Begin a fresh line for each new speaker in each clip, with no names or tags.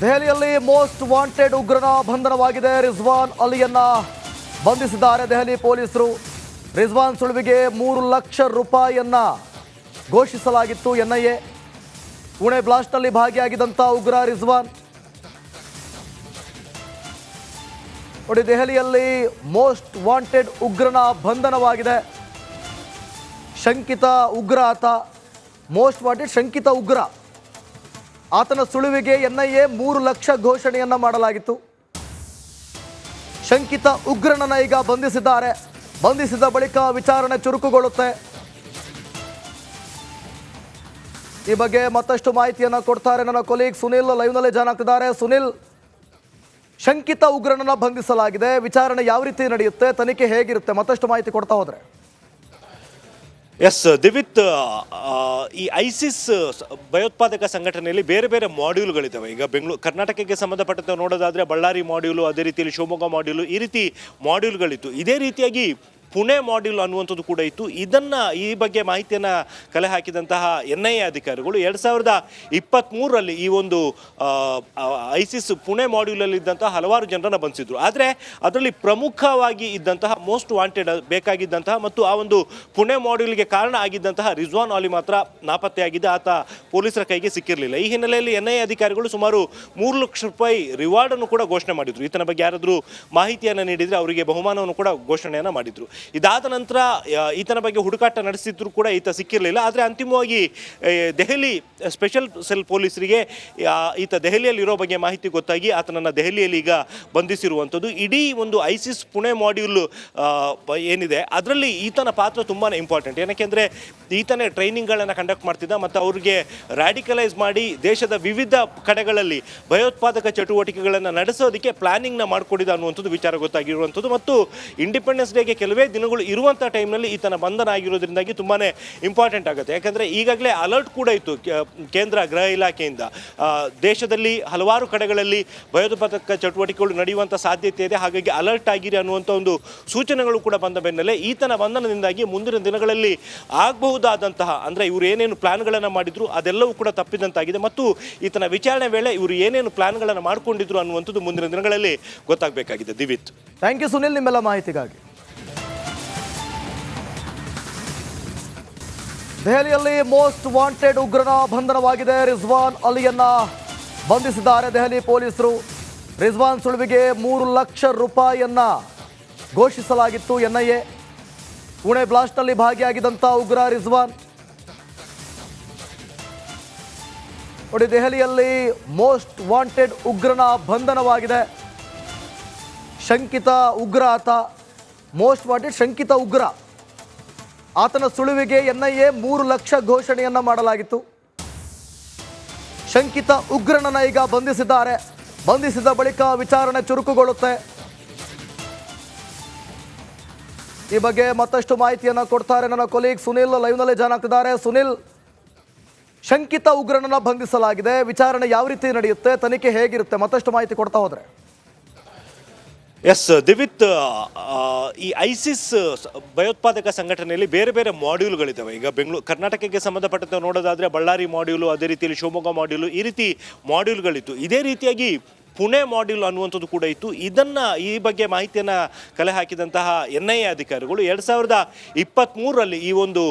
ದೆಹಲಿಯಲ್ಲಿ most wanted ಉಗ್ರನ ಬಂಧನವಾಗಿದೆ. Rizwan ಅಲಿಯನ್ನ ಬಂಧಿಸಿದ್ದಾರೆ ದೆಹಲಿ ಪೊಲೀಸರು. ರಿಜ್ವಾನ್ ಸುಳುವಿಗೆ 3 ಲಕ್ಷ ರೂಪಾಯಿಯನ್ನ ಘೋಷಿಸಲಾಗಿತ್ತು. ಎನ್ಐಎ ಪುಣೆ ಬ್ಲಾಸ್ಟ್ನಲ್ಲಿ ಭಾಗಿಯಾಗಿದ್ದಂಥ ಉಗ್ರ ರಿಜ್ವಾನ್. ನೋಡಿ, ದೆಹಲಿಯಲ್ಲಿ ಮೋಸ್ಟ್ ವಾಂಟೆಡ್ ಉಗ್ರನ ಬಂಧನವಾಗಿದೆ. ಶಂಕಿತ ಉಗ್ರ ಆತ, ಮೋಸ್ಟ್ ವಾಂಟೆಡ್ ಶಂಕಿತ ಉಗ್ರ. ಆತನ ಸುಳುವಿಗೆ ಎನ್ಐಎ 3 ಲಕ್ಷ ಘೋಷಣೆಯನ್ನ ಮಾಡಲಾಗಿತ್ತು. ಶಂಕಿತ ಉಗ್ರನನ್ನ ಈಗ ಬಂಧಿಸಿದ್ದಾರೆ. ಬಂಧಿಸಿದ ಬಳಿಕ ವಿಚಾರಣೆ ಚುರುಕುಗೊಳ್ಳುತ್ತೆ. ಈ ಬಗ್ಗೆ ಮತ್ತಷ್ಟು ಮಾಹಿತಿಯನ್ನ ಕೊಡ್ತಾರೆ ನನ್ನ ಕೊಲೀಗ್ ಸುನಿಲ್. ಲೈವ್ನಲ್ಲಿ ಜಾಯ್ನ್ ಆಗ್ತಿದ್ದಾರೆ. ಸುನಿಲ್, ಶಂಕಿತ ಉಗ್ರನನ್ನ ಬಂಧಿಸಲಾಗಿದೆ. ವಿಚಾರಣೆ ಯಾವ ರೀತಿ ನಡೆಯುತ್ತೆ, ತನಿಖೆ ಹೇಗಿರುತ್ತೆ, ಮತ್ತಷ್ಟು ಮಾಹಿತಿ ಕೊಡ್ತಾ ಹೋದ್ರೆ.
ಎಸ್ ದಿವಿತ್, ಈ ಐಸಿಸ್ ಭಯೋತ್ಪಾದಕ ಸಂಘಟನೆಯಲ್ಲಿ ಬೇರೆ ಬೇರೆ ಮಾಡ್ಯೂಲ್ಗಳಿದ್ದಾವೆ. ಈಗ ಕರ್ನಾಟಕಕ್ಕೆ ಸಂಬಂಧಪಟ್ಟಂತೆ ನೋಡೋದಾದರೆ ಬಳ್ಳಾರಿ ಮಾಡ್ಯೂಲು, ಅದೇ ರೀತಿಯಲ್ಲಿ ಶಿವಮೊಗ್ಗ ಮಾಡ್ಯೂಲು, ಈ ರೀತಿ ಮಾಡ್ಯೂಲ್ಗಳಿತ್ತು. ಇದೇ ರೀತಿಯಾಗಿ ಪುಣೆ ಮಾಡ್ಯೂಲ್ ಅನ್ನುವಂಥದ್ದು ಕೂಡ ಇತ್ತು. ಈ ಬಗ್ಗೆ ಮಾಹಿತಿಯನ್ನು ಕಲೆ ಹಾಕಿದಂತಹ ಎನ್ಐಎ ಅಧಿಕಾರಿಗಳು 2023ರಲ್ಲಿ ಈ ಒಂದು ಐಸಿಸ್ ಪುಣೆ ಮಾಡ್ಯೂಲಲ್ಲಿ ಇದ್ದಂತಹ ಹಲವಾರು ಜನರನ್ನು ಬಂಧಿಸಿದ್ರು. ಆದರೆ ಅದರಲ್ಲಿ ಪ್ರಮುಖವಾಗಿ ಇದ್ದಂತಹ ಮೋಸ್ಟ್ ವಾಂಟೆಡ್ ಬೇಕಾಗಿದ್ದಂತಹ ಮತ್ತು ಆ ಒಂದು ಪುಣೆ ಮಾಡ್ಯೂಲ್ಗೆ ಕಾರಣ ಆಗಿದ್ದಂತಹ ರಿಜ್ವಾನ್ ಅಲಿ ಮಾತ್ರ ನಾಪತ್ತೆಯಾಗಿದೆ. ಆತ ಪೊಲೀಸರ ಕೈಗೆ ಸಿಕ್ಕಿರಲಿಲ್ಲ. ಈ ಹಿನ್ನೆಲೆಯಲ್ಲಿ ಎನ್ಐಎ ಅಧಿಕಾರಿಗಳು ಸುಮಾರು 3 ಲಕ್ಷ ರೂಪಾಯಿ ರಿವಾರ್ಡನ್ನು ಕೂಡ ಘೋಷಣೆ ಮಾಡಿದ್ರು. ಈತನ ಬಗ್ಗೆ ಯಾರಾದರೂ ಮಾಹಿತಿಯನ್ನು ನೀಡಿದರೆ ಅವರಿಗೆ ಬಹುಮಾನವನ್ನು ಕೂಡ ಘೋಷಣೆಯನ್ನು ಮಾಡಿದ್ರು. ಇದಾದ ನಂತರ ಈತನ ಬಗ್ಗೆ ಹುಡುಕಾಟ ನಡೆಸಿದ್ರು ಕೂಡ ಈತ ಸಿಕ್ಕಿರಲಿಲ್ಲ. ಆದರೆ ಅಂತಿಮವಾಗಿ ದೆಹಲಿ ಸ್ಪೆಷಲ್ ಸೆಲ್ ಪೊಲೀಸರಿಗೆ ಈತ ದೆಹಲಿಯಲ್ಲಿ ಇರೋ ಬಗ್ಗೆ ಮಾಹಿತಿ ಗೊತ್ತಾಗಿ ಆತನನ್ನು ದೆಹಲಿಯಲ್ಲಿ ಈಗ ಬಂಧಿಸಿರುವಂಥದ್ದು. ಇಡೀ ಒಂದು ಐಸಿಸ್ ಪುಣೆ ಮಾಡ್ಯೂಲ್ ಏನಿದೆ ಅದರಲ್ಲಿ ಈತನ ಪಾತ್ರ ತುಂಬಾ ಇಂಪಾರ್ಟೆಂಟ್. ಏನಕ್ಕೆಂದರೆ ಈತನೇ ಟ್ರೈನಿಂಗ್ಗಳನ್ನು ಕಂಡಕ್ಟ್ ಮಾಡ್ತಿದ್ದ ಮತ್ತು ಅವ್ರಿಗೆ ರ್ಯಾಡಿಕಲೈಸ್ ಮಾಡಿ ದೇಶದ ವಿವಿಧ ಕಡೆಗಳಲ್ಲಿ ಭಯೋತ್ಪಾದಕ ಚಟುವಟಿಕೆಗಳನ್ನು ನಡೆಸೋದಕ್ಕೆ ಪ್ಲಾನಿಂಗ್ನ ಮಾಡಿಕೊಡಿದ ಅನ್ನುವಂಥದ್ದು ವಿಚಾರ ಗೊತ್ತಾಗಿರುವಂಥದ್ದು. ಮತ್ತು ಇಂಡಿಪೆಂಡೆನ್ಸ್ ಡೇಗೆ ಕೆಲವೇ ದಿನಗಳು ಇರುವಂಥ ಟೈಮ್ನಲ್ಲಿ ಈತನ ಬಂಧನ ಆಗಿರೋದ್ರಿಂದಾಗಿ ತುಂಬಾ ಇಂಪಾರ್ಟೆಂಟ್ ಆಗುತ್ತೆ. ಯಾಕಂದರೆ ಈಗಾಗಲೇ ಅಲರ್ಟ್ ಕೂಡ ಇತ್ತು ಕೇಂದ್ರ ಗೃಹ ಇಲಾಖೆಯಿಂದ. ದೇಶದಲ್ಲಿ ಹಲವಾರು ಕಡೆಗಳಲ್ಲಿ ಭಯೋತ್ಪಾದಕ ಚಟುವಟಿಕೆಗಳು ನಡೆಯುವಂಥ ಸಾಧ್ಯತೆ ಇದೆ, ಹಾಗಾಗಿ ಅಲರ್ಟ್ ಆಗಿರಿ ಅನ್ನುವಂಥ ಒಂದು ಸೂಚನೆಗಳು ಕೂಡ ಬಂದ ಬೆನ್ನಲ್ಲೇ ಈತನ ಬಂಧನದಿಂದಾಗಿ ಮುಂದಿನ ದಿನಗಳಲ್ಲಿ ಆಗಬಹುದಾದಂತಹ, ಅಂದರೆ ಇವರು ಏನೇನು ಪ್ಲಾನ್ಗಳನ್ನು ಮಾಡಿದ್ರು ಅದೆಲ್ಲವೂ ಕೂಡ ತಪ್ಪಿದಂತಾಗಿದೆ. ಮತ್ತು ಈತನ ವಿಚಾರಣೆ ವೇಳೆ ಇವರು ಏನೇನು ಪ್ಲಾನ್ಗಳನ್ನು ಮಾಡಿಕೊಂಡಿದ್ರು ಅನ್ನುವಂಥದ್ದು ಮುಂದಿನ ದಿನಗಳಲ್ಲಿ ಗೊತ್ತಾಗಬೇಕಾಗಿದೆ. ದಿವಿತ್,
ಥ್ಯಾಂಕ್ ಯು ಸುನಿಲ್ ನಿಮ್ಮೆಲ್ಲ ಮಾಹಿತಿಗಾಗಿ. ದೆಹಲಿಯಲ್ಲಿ ಮೋಸ್ಟ್ ವಾಂಟೆಡ್ ಉಗ್ರನ ಬಂಧನವಾಗಿದೆ. ರಿಜ್ವಾನ್ ಅಲಿಯನ್ನ ಬಂಧಿಸಿದ್ದಾರೆ ದೆಹಲಿ ಪೊಲೀಸರು. ರಿಜ್ವಾನ್ ಸುಳುವಿಗೆ 3 ಲಕ್ಷ ರೂಪಾಯಿಯನ್ನ ಘೋಷಿಸಲಾಗಿತ್ತು. ಎನ್ಐಎ ಪುಣೆ ಬ್ಲಾಸ್ಟ್ನಲ್ಲಿ ಭಾಗಿಯಾಗಿದ್ದಂಥ ಉಗ್ರ ರಿಜ್ವಾನ್. ನೋಡಿ, ದೆಹಲಿಯಲ್ಲಿ ಮೋಸ್ಟ್ ವಾಂಟೆಡ್ ಉಗ್ರನ ಬಂಧನವಾಗಿದೆ. ಶಂಕಿತ ಉಗ್ರ ಆತ, ಮೋಸ್ಟ್ ವಾಂಟೆಡ್ ಶಂಕಿತ ಉಗ್ರ. ಆತನ ಸುಳುವಿಗೆ ಎನ್ಐಎ 3 ಲಕ್ಷ ಘೋಷಣೆಯನ್ನ ಮಾಡಲಾಗಿತ್ತು. ಶಂಕಿತ ಉಗ್ರನನ್ನ ಈಗ ಬಂಧಿಸಿದ್ದಾರೆ. ಬಂಧಿಸಿದ ಬಳಿಕ ವಿಚಾರಣೆ ಚುರುಕುಗೊಳ್ಳುತ್ತೆ. ಈ ಬಗ್ಗೆ ಮತ್ತಷ್ಟು ಮಾಹಿತಿಯನ್ನ ಕೊಡ್ತಾರೆ ನನ್ನ ಕೊಲೀಗ್ ಸುನಿಲ್. ಲೈವ್ನಲ್ಲಿ ಜಾಯ್ನ್ ಆಗ್ತಿದ್ದಾರೆ. ಸುನಿಲ್, ಶಂಕಿತ ಉಗ್ರನನ್ನ ಬಂಧಿಸಲಾಗಿದೆ. ವಿಚಾರಣೆ ಯಾವ ರೀತಿ ನಡೆಯುತ್ತೆ, ತನಿಖೆ ಹೇಗಿರುತ್ತೆ, ಮತ್ತಷ್ಟು ಮಾಹಿತಿ ಕೊಡ್ತಾ ಹೋದ್ರೆ.
ಎಸ್ ದಿವಿತ್, ಈ ಐಸಿಸ್ ಭಯೋತ್ಪಾದಕ ಸಂಘಟನೆಯಲ್ಲಿ ಬೇರೆ ಬೇರೆ ಮಾಡ್ಯೂಲ್ಗಳಿದ್ದಾವೆ. ಈಗ ಕರ್ನಾಟಕಕ್ಕೆ ಸಂಬಂಧಪಟ್ಟಂತೆ ನೋಡೋದಾದರೆ ಬಳ್ಳಾರಿ ಮಾಡ್ಯೂಲು, ಅದೇ ರೀತಿಯಲ್ಲಿ ಶಿವಮೊಗ್ಗ ಮಾಡ್ಯೂಲು, ಈ ರೀತಿ ಮಾಡ್ಯೂಲ್ಗಳಿತ್ತು. ಇದೇ ರೀತಿಯಾಗಿ ಪುಣೆ ಮಾಡ್ಯೂಲ್ ಅನ್ನುವಂಥದ್ದು ಕೂಡ ಇತ್ತು. ಈ ಬಗ್ಗೆ ಮಾಹಿತಿಯನ್ನು ಕಲೆ ಹಾಕಿದಂತಹ ಎನ್ಐಎ ಅಧಿಕಾರಿಗಳು 2023ರಲ್ಲಿ ಈ ಒಂದು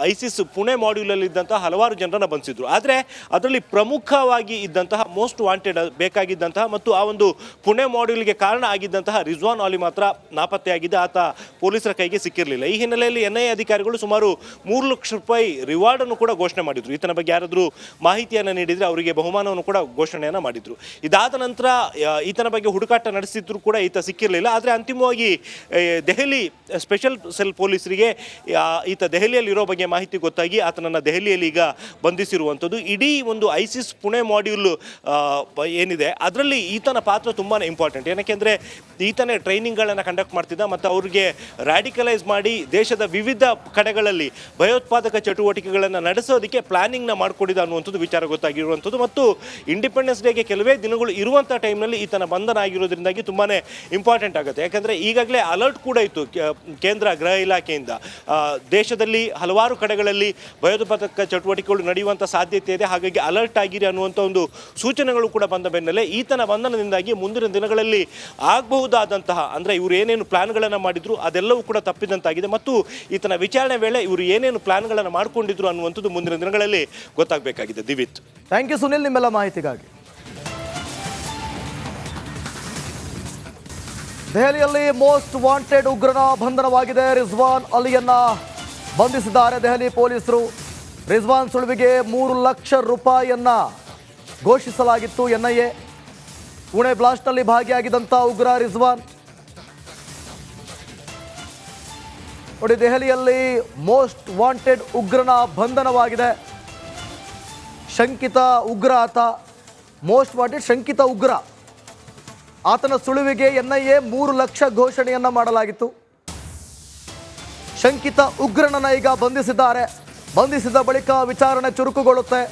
ಐಸಿಸ್ ಪುಣೆ ಮಾಡ್ಯೂಲಲ್ಲಿ ಇದ್ದಂತಹ ಹಲವಾರು ಜನರನ್ನು ಬಂಧಿಸಿದ್ರು. ಆದರೆ ಅದರಲ್ಲಿ ಪ್ರಮುಖವಾಗಿ ಇದ್ದಂತಹ ಮೋಸ್ಟ್ ವಾಂಟೆಡ್ ಬೇಕಾಗಿದ್ದಂತಹ ಮತ್ತು ಆ ಒಂದು ಪುಣೆ ಮಾಡ್ಯೂಲ್ಗೆ ಕಾರಣ ಆಗಿದ್ದಂತಹ ರಿಜ್ವಾನ್ ಅಲಿ ಮಾತ್ರ ನಾಪತ್ತೆಯಾಗಿದೆ. ಆತ ಪೊಲೀಸರ ಕೈಗೆ ಸಿಕ್ಕಿರಲಿಲ್ಲ. ಈ ಹಿನ್ನೆಲೆಯಲ್ಲಿ ಎನ್ಐಎ ಅಧಿಕಾರಿಗಳು ಸುಮಾರು 3 ಲಕ್ಷ ರೂಪಾಯಿ ರಿವಾರ್ಡನ್ನು ಕೂಡ ಘೋಷಣೆ ಮಾಡಿದ್ರು. ಈತನ ಬಗ್ಗೆ ಯಾರಾದರೂ ಮಾಹಿತಿಯನ್ನು ನೀಡಿದರೆ ಅವರಿಗೆ ಬಹುಮಾನವನ್ನು ಕೂಡ ಘೋಷಣೆಯನ್ನು ಮಾಡಿದ್ರು. ಇದಾದ ನಂತರ ಈತನ ಬಗ್ಗೆ ಹುಡುಕಾಟ ನಡೆಸಿದ್ರು ಕೂಡ ಈತ ಸಿಕ್ಕಿರಲಿಲ್ಲ. ಆದರೆ ಅಂತಿಮವಾಗಿ ದೆಹಲಿ ಸ್ಪೆಷಲ್ ಸೆಲ್ ಪೊಲೀಸರಿಗೆ ಈತ ದೆಹಲಿಯಲ್ಲಿ ಇರೋ ಬಗ್ಗೆ ಮಾಹಿತಿ ಗೊತ್ತಾಗಿ ಆತನನ್ನು ದೆಹಲಿಯಲ್ಲಿ ಈಗ ಬಂಧಿಸಿರುವಂಥದ್ದು. ಇಡೀ ಒಂದು ಐಸಿಸ್ ಪುಣೆ ಮಾಡ್ಯೂಲ್ ಏನಿದೆ ಅದರಲ್ಲಿ ಈತನ ಪಾತ್ರ ತುಂಬಾ ಇಂಪಾರ್ಟೆಂಟ್. ಏನಕ್ಕೆಂದರೆ ಈತನೇ ಟ್ರೈನಿಂಗ್ಗಳನ್ನು ಕಂಡಕ್ಟ್ ಮಾಡ್ತಿದ್ದ ಮತ್ತು ಅವ್ರಿಗೆ ರ್ಯಾಡಿಕಲೈಸ್ ಮಾಡಿ ದೇಶದ ವಿವಿಧ ಕಡೆಗಳಲ್ಲಿ ಭಯೋತ್ಪಾದಕ ಚಟುವಟಿಕೆಗಳನ್ನು ನಡೆಸೋದಕ್ಕೆ ಪ್ಲಾನಿಂಗ್ನ ಮಾಡಿಕೊಡಿದ ಅನ್ನುವಂಥದ್ದು ವಿಚಾರ ಗೊತ್ತಾಗಿರುವಂಥದ್ದು. ಮತ್ತು ಇಂಡಿಪೆಂಡೆನ್ಸ್ ಡೇಗೆ ಕೆಲವೇ ದಿನಗಳು ಇರುವಂಥ ಟೈಮ್ನಲ್ಲಿ ಈತನ ಬಂಧನ ಆಗಿರೋದ್ರಿಂದಾಗಿ ತುಂಬಾ ಇಂಪಾರ್ಟೆಂಟ್ ಆಗುತ್ತೆ. ಯಾಕಂದರೆ ಈಗಾಗಲೇ ಅಲರ್ಟ್ ಕೂಡ ಇತ್ತು ಕೇಂದ್ರ ಗೃಹ ಇಲಾಖೆಯಿಂದ. ದೇಶದಲ್ಲಿ ಹಲವಾರು ಕಡೆಗಳಲ್ಲಿ ಭಯೋತ್ಪಾದಕ ಚಟುವಟಿಕೆಗಳು ನಡೆಯುವಂಥ ಸಾಧ್ಯತೆ ಇದೆ, ಹಾಗಾಗಿ ಅಲರ್ಟ್ ಆಗಿರಿ ಅನ್ನುವಂಥ ಒಂದು ಸೂಚನೆಗಳು ಕೂಡ ಬಂದ ಬೆನ್ನಲ್ಲೇ ಈತನ ಬಂಧನದಿಂದಾಗಿ ಮುಂದಿನ ದಿನಗಳಲ್ಲಿ ಆಗಬಹುದಾದಂತಹ, ಅಂದರೆ ಇವರು ಏನೇನು ಪ್ಲಾನ್ಗಳನ್ನು ಮಾಡಿದ್ರು ಅದೆಲ್ಲವೂ ಕೂಡ ತಪ್ಪಿದಂತಾಗಿದೆ ಮತ್ತು ಈತನ ವಿಚಾರಣೆ ವೇಳೆ ಇವರು ಏನೇನು ಪ್ಲಾನ್ಗಳನ್ನು ಮಾಡಿಕೊಂಡಿದ್ರು ಅನ್ನುವಂಥದ್ದು ಮುಂದಿನ ದಿನಗಳಲ್ಲಿ ಗೊತ್ತಾಗಬೇಕಾಗಿದೆ. ದಿವಿತ್,
ಥ್ಯಾಂಕ್ ಯು ಸುನಿಲ್ ನಿಮ್ಮೆಲ್ಲ ಮಾಹಿತಿಗಾಗಿ. ದೆಹಲಿಯಲ್ಲಿ ಮೋಸ್ಟ್ ವಾಂಟೆಡ್ ಉಗ್ರನ ಬಂಧನವಾಗಿದೆ. ರಿಜ್ವಾನ್ ಅಲಿಯನ್ನ ಬಂಧಿಸಿದ್ದಾರೆ ದೆಹಲಿ ಪೊಲೀಸರು. ರಿಜ್ವಾನ್ ಸುಳಿವಿಗೆ 3 ಲಕ್ಷ ರೂಪಾಯಿಯನ್ನ ಘೋಷಿಸಲಾಗಿತ್ತು. NIA ಪುಣೆ ಬ್ಲಾಸ್ಟ್ನಲ್ಲಿ ಭಾಗಿಯಾಗಿದ್ದಂಥ ಉಗ್ರ ರಿಜ್ವಾನ್. ನೋಡಿ, ದೆಹಲಿಯಲ್ಲಿ ಮೋಸ್ಟ್ ವಾಂಟೆಡ್ ಉಗ್ರನ ಬಂಧನವಾಗಿದೆ. ಶಂಕಿತ ಉಗ್ರ ಆತ, ಮೋಸ್ಟ್ ವಾಂಟೆಡ್ ಶಂಕಿತ ಉಗ್ರ. ಆತನ ಸುಳಿವಿಗೆ NIA 3 ಲಕ್ಷ ಘೋಷಣೆಯನ್ನ ಮಾಡಲಾಗಿತ್ತು. ಶಂಕಿತ ಉಗ್ರನನ್ನ ಈಗ ಬಂಧಿಸಿದ್ದಾರೆ. ಬಂಧಿಸಿದ ಬಳಿಕ ವಿಚಾರಣೆ ಚುರುಕುಗೊಳ್ಳುತ್ತೆ.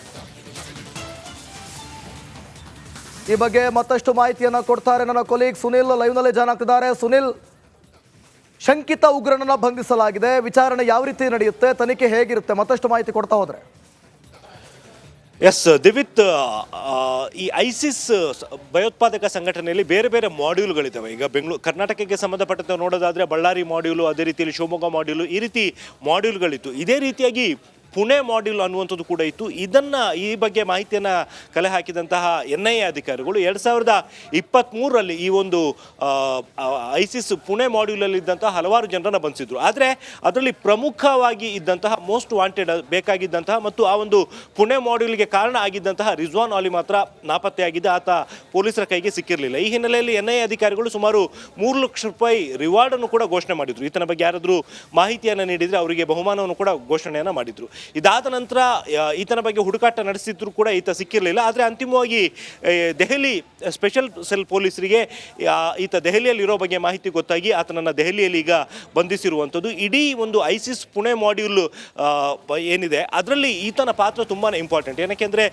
ಈ ಬಗ್ಗೆ ಮತ್ತಷ್ಟು ಮಾಹಿತಿಯನ್ನ ಕೊಡ್ತಾರೆ ನನ್ನ ಕೊಲೀಗ್ ಸುನಿಲ್, ಲೈವ್ನಲ್ಲಿ ಜಾಯ್ನ್ ಆಗ್ತಿದ್ದಾರೆ. ಸುನಿಲ್, ಶಂಕಿತ ಉಗ್ರನನ್ನ ಬಂಧಿಸಲಾಗಿದೆ. ವಿಚಾರಣೆ ಯಾವ ರೀತಿ ನಡೆಯುತ್ತೆ, ತನಿಖೆ ಹೇಗಿರುತ್ತೆ, ಮತ್ತಷ್ಟು ಮಾಹಿತಿ ಕೊಡ್ತಾ ಹೋದ್ರೆ.
ಎಸ್ ದಿವಿತ್, ಈ ಐಸಿಸ್ ಭಯೋತ್ಪಾದಕ ಸಂಘಟನೆಯಲ್ಲಿ ಬೇರೆ ಬೇರೆ ಮಾಡ್ಯೂಲ್ಗಳಿದ್ದಾವೆ. ಈಗ ಕರ್ನಾಟಕಕ್ಕೆ ಸಂಬಂಧಪಟ್ಟಂತೆ ನೋಡೋದಾದರೆ ಬಳ್ಳಾರಿ ಮಾಡ್ಯೂಲು, ಅದೇ ರೀತಿಯಲ್ಲಿ ಶಿವಮೊಗ್ಗ ಮಾಡ್ಯೂಲು, ಈ ರೀತಿ ಮಾಡ್ಯೂಲ್ಗಳಿತ್ತು. ಇದೇ ರೀತಿಯಾಗಿ ಪುಣೆ ಮಾಡ್ಯೂಲ್ ಅನ್ನುವಂಥದ್ದು ಕೂಡ ಇತ್ತು. ಈ ಬಗ್ಗೆ ಮಾಹಿತಿಯನ್ನು ಕಲೆ ಹಾಕಿದಂತಹ NIA ಅಧಿಕಾರಿಗಳು 2023ರಲ್ಲಿ ಈ ಒಂದು ಐಸಿಸ್ ಪುಣೆ ಮಾಡ್ಯೂಲಲ್ಲಿ ಇದ್ದಂತಹ ಹಲವಾರು ಜನರನ್ನು ಬಂಧಿಸಿದ್ರು. ಆದರೆ ಅದರಲ್ಲಿ ಪ್ರಮುಖವಾಗಿ ಇದ್ದಂತಹ ಮೋಸ್ಟ್ ವಾಂಟೆಡ್ ಬೇಕಾಗಿದ್ದಂತಹ ಮತ್ತು ಆ ಒಂದು ಪುಣೆ ಮಾಡ್ಯೂಲ್ಗೆ ಕಾರಣ ಆಗಿದ್ದಂತಹ ರಿಜ್ವಾನ್ ಅಲಿ ಮಾತ್ರ ನಾಪತ್ತೆಯಾಗಿದೆ. ಆತ ಪೊಲೀಸರ ಕೈಗೆ ಸಿಕ್ಕಿರಲಿಲ್ಲ. ಈ ಹಿನ್ನೆಲೆಯಲ್ಲಿ NIA ಅಧಿಕಾರಿಗಳು ಸುಮಾರು 3 ಲಕ್ಷ ರೂಪಾಯಿ ರಿವಾರ್ಡನ್ನು ಕೂಡ ಘೋಷಣೆ ಮಾಡಿದ್ರು. ಈತನ ಬಗ್ಗೆ ಯಾರಾದರೂ ಮಾಹಿತಿಯನ್ನು ನೀಡಿದರೆ ಅವರಿಗೆ ಬಹುಮಾನವನ್ನು ಕೂಡ ಘೋಷಣೆಯನ್ನು ಮಾಡಿದ್ರು. ಇದಾದ ನಂತರ ಈತನ ಬಗ್ಗೆ ಹುಡುಕಾಟ ನಡೆಸಿದ್ರು ಕೂಡ ಈತ ಸಿಕ್ಕಿರಲಿಲ್ಲ. ಆದರೆ ಅಂತಿಮವಾಗಿ ದೆಹಲಿ ಸ್ಪೆಷಲ್ ಸೆಲ್ ಪೊಲೀಸರಿಗೆ ಈತ ದೆಹಲಿಯಲ್ಲಿ ಇರೋ ಬಗ್ಗೆ ಮಾಹಿತಿ ಗೊತ್ತಾಗಿ ಆತನನ್ನು ದೆಹಲಿಯಲ್ಲಿ ಈಗ ಬಂಧಿಸಿರುವಂಥದ್ದು. ಇಡೀ ಒಂದು ಐಸಿಸ್ ಪುಣೆ ಮಾಡ್ಯೂಲ್ ಏನಿದೆ ಅದರಲ್ಲಿ ಈತನ ಪಾತ್ರ ತುಂಬಾ ಇಂಪಾರ್ಟೆಂಟ್. ಏನಕ್ಕೆಂದರೆ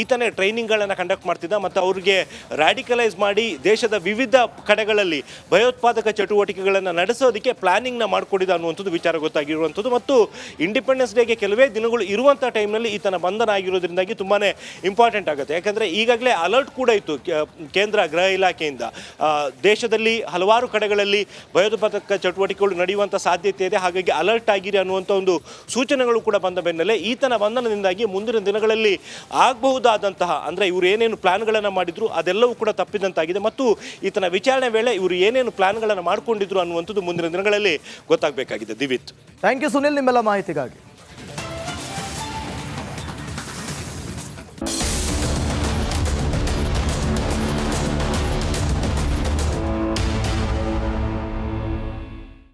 ಈತನೇ ಟ್ರೈನಿಂಗ್ಗಳನ್ನು ಕಂಡಕ್ಟ್ ಮಾಡ್ತಿದ್ದ ಮತ್ತು ಅವ್ರಿಗೆ ರ್ಯಾಡಿಕಲೈಸ್ ಮಾಡಿ ದೇಶದ ವಿವಿಧ ಕಡೆಗಳಲ್ಲಿ ಭಯೋತ್ಪಾದಕ ಚಟುವಟಿಕೆಗಳನ್ನು ನಡೆಸೋದಕ್ಕೆ ಪ್ಲಾನಿಂಗ್ನ ಮಾಡಿಕೊಂಡಿದ್ದ ಅನ್ನುವಂಥದ್ದು ವಿಚಾರ ಗೊತ್ತಾಗಿರುವಂಥದ್ದು. ಮತ್ತು ಇಂಡಿಪೆಂಡೆನ್ಸ್ ಡೇಗೆ ಕೆಲವೇ ದಿನಗಳು ಇರುವಂಥ ಟೈಮ್ನಲ್ಲಿ ಈತನ ಬಂಧನ ಆಗಿರೋದ್ರಿಂದಾಗಿ ತುಂಬಾ ಇಂಪಾರ್ಟೆಂಟ್ ಆಗುತ್ತೆ. ಯಾಕಂದರೆ ಈಗಾಗಲೇ ಅಲರ್ಟ್ ಕೂಡ ಇತ್ತು ಕೇಂದ್ರ ಗೃಹ ಇಲಾಖೆಯಿಂದ. ದೇಶದಲ್ಲಿ ಹಲವಾರು ಕಡೆಗಳಲ್ಲಿ ಭಯೋತ್ಪಾದಕ ಚಟುವಟಿಕೆಗಳು ನಡೆಯುವಂಥ ಸಾಧ್ಯತೆ ಇದೆ, ಹಾಗಾಗಿ ಅಲರ್ಟ್ ಆಗಿರಿ ಅನ್ನುವಂಥ ಒಂದು ಸೂಚನೆಗಳು ಕೂಡ ಬಂದ ಬೆನ್ನಲ್ಲೇ ಈತನ ಬಂಧನದಿಂದಾಗಿ ಮುಂದಿನ ದಿನಗಳಲ್ಲಿ ಆಗಬಹುದಾದಂತಹ, ಅಂದರೆ ಇವರು ಏನೇನು ಪ್ಲಾನ್ಗಳನ್ನು ಮಾಡಿದ್ರು ಅದೆಲ್ಲವೂ ಕೂಡ ತಪ್ಪಿದಂತಾಗಿದೆ ಮತ್ತು ಈತನ ವಿಚಾರಣೆ ವೇಳೆ ಇವರು ಏನೇನು ಪ್ಲಾನ್ಗಳನ್ನು ಮಾಡಿಕೊಂಡಿದ್ರು ಅನ್ನುವಂಥದ್ದು ಮುಂದಿನ ದಿನಗಳಲ್ಲಿ ಗೊತ್ತಾಗಬೇಕಾಗಿದೆ. ದಿವಿತ್,
ಥ್ಯಾಂಕ್ ಯು ಸುನಿಲ್ ನಿಮ್ಮೆಲ್ಲ ಮಾಹಿತಿಗಾಗಿ.